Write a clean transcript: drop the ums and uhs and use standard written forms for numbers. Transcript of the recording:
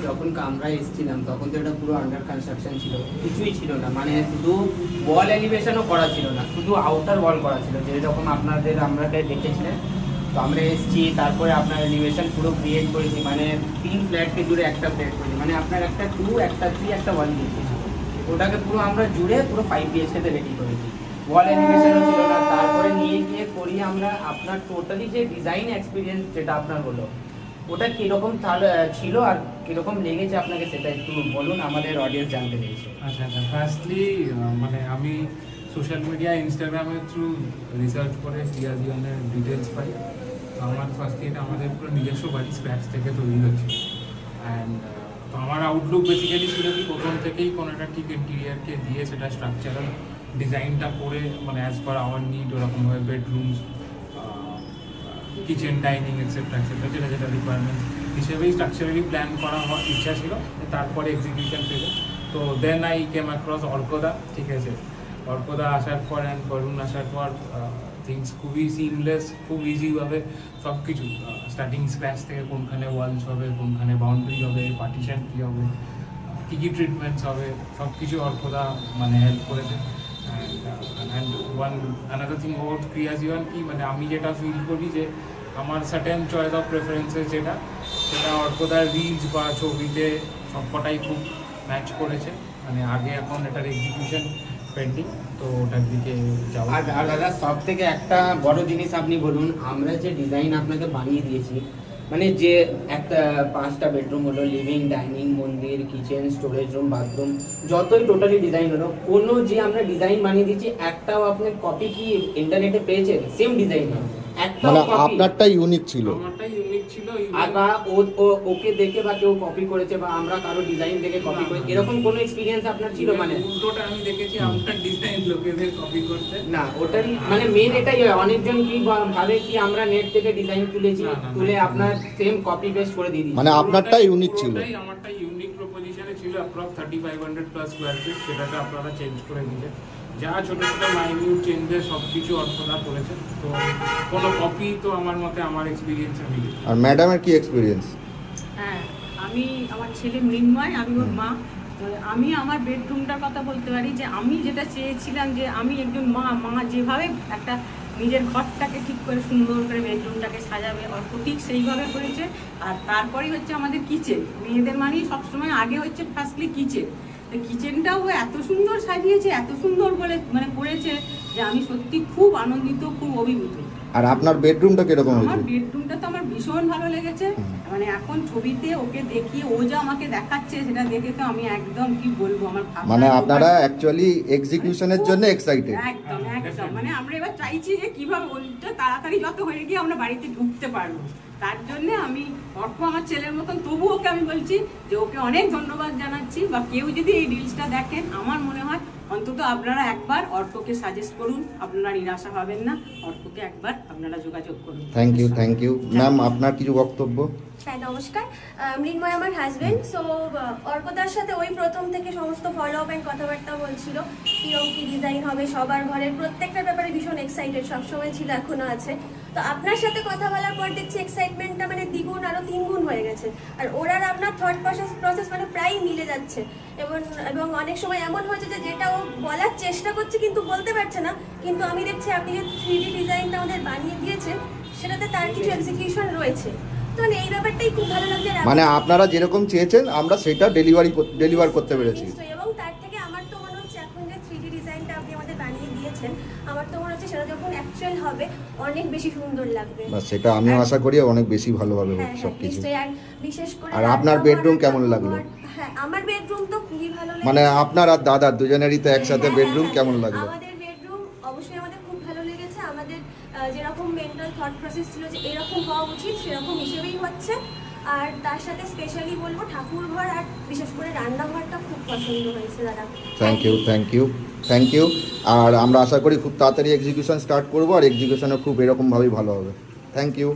যখন আমরা এসেছিলাম তখন তো এটা পুরো আন্ডার কনস্ট্রাকশন ছিল, কিছুই ছিল না, মানে শুধু ওয়াল এলিভেশনও করা ছিল না, শুধু আউটার ওয়াল করা ছিল, যেরকম আপনাদের আমরা দেখেছিলেন। তো আমরা এসেছি, তারপরে আপনার এলিভেশন পুরো ক্রিয়েট করেছি, মানে 3 ফ্ল্যাটকে জুড়ে একটা ফ্ল্যাট করেছি, মানে আপনার একটা 2, একটা 3, একটা 1 দিয়েছি, ওটাকে পুরো আমরা জুড়ে পুরো 5 BHK-তে রেডি করেছি। ওয়াল এলিভেশনও ছিল না, তারপরে নিয়ে গিয়ে করি আমরা আপনার টোটালি যে ডিজাইন এক্সপিরিয়েন্স যেটা আপনার হলো ওটা কীরকম তাহলে ছিল আর কীরকম লেগেছে আপনাকে সেটা একটু বলুন, আমাদের অডিয়েন্স জানতে পেরেছে। আচ্ছা, ফার্স্টলি মানে আমি সোশ্যাল মিডিয়া ইনস্টাগ্রামের থ্রু রিসার্চ করে ক্রিয়াজিওনের ডিটেলস পাই। তো আমার ফার্স্টলি এটা আমাদের পুরো নিজস্ব বাড়ি স্ক্র্যাচ থেকে তৈরি হচ্ছে। অ্যান্ড তো আমার আউটলুক বেসিক্যালি ছিল কি প্রথম থেকেই কোনো একটা ঠিক ইন্টিরিয়ারকে দিয়ে সেটা স্ট্রাকচারাল ডিজাইনটা করে মানে অ্যাজ পার আওয়ার নিড ওরকমভাবে bedrooms, kitchen, dining etcetera etcetera যেটা যেটা রিকোয়ারমেন্ট হিসেবেই স্ট্রাকচারালি প্ল্যান করা হওয়ার ইচ্ছা ছিল, তারপরে এক্সিকিউশন ছিল। তো দেন আই কেম অ্যাক্রস অর্কদা, ঠিক আছে। অর্কদা আসার পর অ্যান্ড বরুণ আসার পর থিংস খুবই সিমলেস, খুব ইজিভাবে সব কিছু স্টার্টিং স্ক্র্যাচ থেকে কোনখানে ওয়ালস হবে, কোনখানে বাউন্ডারি হবে, পার্টিশন কী হবে, কী কী ট্রিটমেন্টস হবে, সব কিছু অর্কদা মানে হেল্প করেছে। অ্যান্ড অ্যানাদার থিং অ্যাবাউট ক্রিয়াজিওন কি মানে আমি যেটা ফিল করি যে আমার সার্টেন চয়েস অফ প্রেফারেন্সেস সেটা অর্কদার রিলস বা ছবিতে সবকটাই খুব ম্যাচ করেছে। মানে আগে এখন এটার এক্সিকিউশন পেন্ডিং, তো ওটার দিকে যাওয়া। আর দাদা সব থেকে একটা বড় জিনিস আপনি বলুন, আমরা যে ডিজাইন আপনাকে বানিয়ে দিয়েছি, মানে যে একটা 5টা বেডরুম হলো, লিভিং, ডাইনিং, মন্দির, কিচেন, স্টোরেজ রুম, বাথরুম, যতই টোটালি ডিজাইন হলো, কোনো যে আমরা ডিজাইন বানিয়ে দিয়েছি একটাও আপনি কপি কি ইন্টারনেটে পেয়েছেন? সেম ডিজাইন মানে আপনারটা ইউনিক ছিল। আমারটা ইউনিক ছিল, আর বা ওকে দেখে বা কেউ কপি করেছে বা আমরা কারো ডিজাইন দেখে কপি করি, এরকম কোনো এক্সপেরিয়েন্স আপনার ছিল? মানে উল্টোটা আমি দেখেছি আপনার ডিজাইন লোকেদের কপি করতে। না, ওটাই মানে মেন এটাই হয়, অনেকজন কি ভাবে কি আমরা নেট থেকে ডিজাইন তুলেছি, তুলে আপনার সেম কপি পেস্ট করে দিয়ে দিই। মানে আপনারটা ইউনিক ছিল। আমারটা ইউনিক প্রপোজিশনে ছিল, অ্যাপ্রক্স 3500 প্লাস স্কয়ার ফিট, সেটাকে আপনারা চেঞ্জ করে দিয়েছেন। যা ছোট ছোট মাইনিউট চেঞ্জেস সব কিছু অর্থদা করেছে, তো কোনো কপি তো আমার মতে আমার এক্সপিরিয়েন্স আমি। আর ম্যাডামের কি এক্সপিরিয়েন্স? হ্যাঁ, আমি আমার ছেলে মৃন্ময়, আমি ওর মা। তো আমি আমার বেডরুমটার কথা বলতে পারি যে আমি যেটা চেয়েছিলাম যে আমি একজন মা যেভাবে একটা নিজের ঘরটাকে ঠিক করে সুন্দর করে বেডরুমটাকে সাজাবে, অর্থ ঠিক সেইভাবে করেছে। আর তারপরেই হচ্ছে আমাদের কিচেন, মেয়েদের মানেই সবসময় আগে হচ্ছে ফার্স্টলি কিচেন। কিচেনটাও এত সুন্দর সাজিয়েছে, এত সুন্দর বলে মানে করেছে যে আমি সত্যি খুব আনন্দিত, খুব অভিভূত। আর আপনার বেডরুমটা কিরকম হয়েছে? আমার বেডরুমটা তো আমার ভীষণ ভালো লেগেছে। মানে এখন ছবিতে ওকে দেখিয়ে ও যা আমাকে দেখাচ্ছে সেটা দেখে তো আমি একদম কি বলবো, আমার মানে আপনারা অ্যাকচুয়ালি এক্সিকিউশনের জন্য এক্সাইটেড। একদম মানে আমরা এবার চাইছি যে কিভাবে ওইটা তাড়াতাড়ি যত হয়ে গিয়ে আমরা বাড়িতে ঢুকতে পারবো। তার জন্য আমি অর্ক আমার ছেলের মতন, তবু ওকে আমি বলছি যে ওকে অনেক ধন্যবাদ জানাচ্ছি। বা কেউ যদি এই রিলসটা দেখেন, আমার মনে হয় অন্তত আপনারা একবার অর্ককে সাজেস্ট করুন, আপনারা নিরাশা হবেন না, অর্ককে একবার আপনারা যোগাযোগ করুন। Thank you ma'am. আপনার কিছু বক্তব্য? হ্যাঁ, নমস্কার। মৃন্ময় আমার হাজবেন্ড। সো অর্কদার সাথে ওই প্রথম থেকে সমস্ত ফলো আপ অ্যান্ড কথাবার্তা বলছিল, কীরকম কী ডিজাইন হবে, সবার ঘরের প্রত্যেকটার ব্যাপারে ভীষণ এক্সাইটেড, সবসময় ছিল, এখনও আছে। তো আপনার সাথে কথা বলার পর দেখছি এক্সাইটমেন্টটা মানে দ্বিগুণ, আরও 3 গুণ হয়ে গেছে। আর ওরা আপনার থট প্রসেস মানে প্রায় মিলে যাচ্ছে। এবং অনেক সময় এমন হয়েছে যে যেটা ও বলার চেষ্টা করছে কিন্তু বলতে পারছে না, কিন্তু আমি দেখছি আপনি যে 3D ডিজাইনটা আমাদের বানিয়ে দিয়েছেন সেটাতে তার কিছু এক্সিকিউশন রয়েছে। তো মানে এই ব্যাপারটাই খুব ভালো লাগছে। মানে আপনারা যেরকম চেয়েছেন আমরা সেটা ডেলিভার করতে পেরেছি। এবং তার থেকে আমার তো মনে হচ্ছে এখন যে 3D ডিজাইনটা আপনি আমাদের বানিয়ে দিয়েছেন, আমার তো মনে হচ্ছে সেটা যখন অ্যাকচুয়াল হবে অনেক বেশি সুন্দর লাগবে। বাস সেটা আমিও আশা করি অনেক বেশি ভালো হবে সবকিছু। আর বিশেষ করে আর আপনার বেডরুম কেমন লাগলো? হ্যাঁ, আমার বেডরুম তো খুবই ভালো লাগছে। মানে আপনার আর দাদার দুজনেরই তো একসাথে বেডরুম কেমন লাগলো? আমাদের বেডরুম অবশ্যই আমাদের খুব ভালো লেগেছে। আমাদের যেরকম মেন্টাল থট প্রসেস ছিল যে এরকম হওয়া উচিত, সেরকম হিসেবেই হচ্ছে। আর তার সাথে স্পেশালি বলবো ঠাকুর ঘর আর বিশেষ করে রান্নাঘরটা খুব পছন্দ হয়েছে দাদা। Thank you. আর আমরা আশা করি খুব তাড়াতাড়ি এক্সিকিউশন স্টার্ট করবো, আর এক্সিকিউশনও খুব এরকমভাবেই ভালো হবে। Thank you.